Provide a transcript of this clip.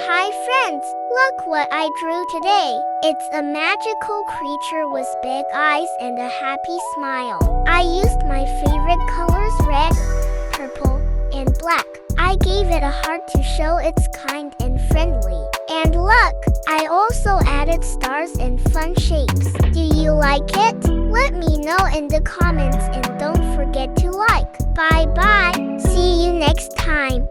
Hi friends, look what I drew today. It's a magical creature with big eyes and a happy smile. I used my favorite colors red, purple, and black. I gave it a heart to show it's kind and friendly. And look, I also added stars and fun shapes. Do you like it? Let me know in the comments and don't forget to like. Bye bye. See you next time.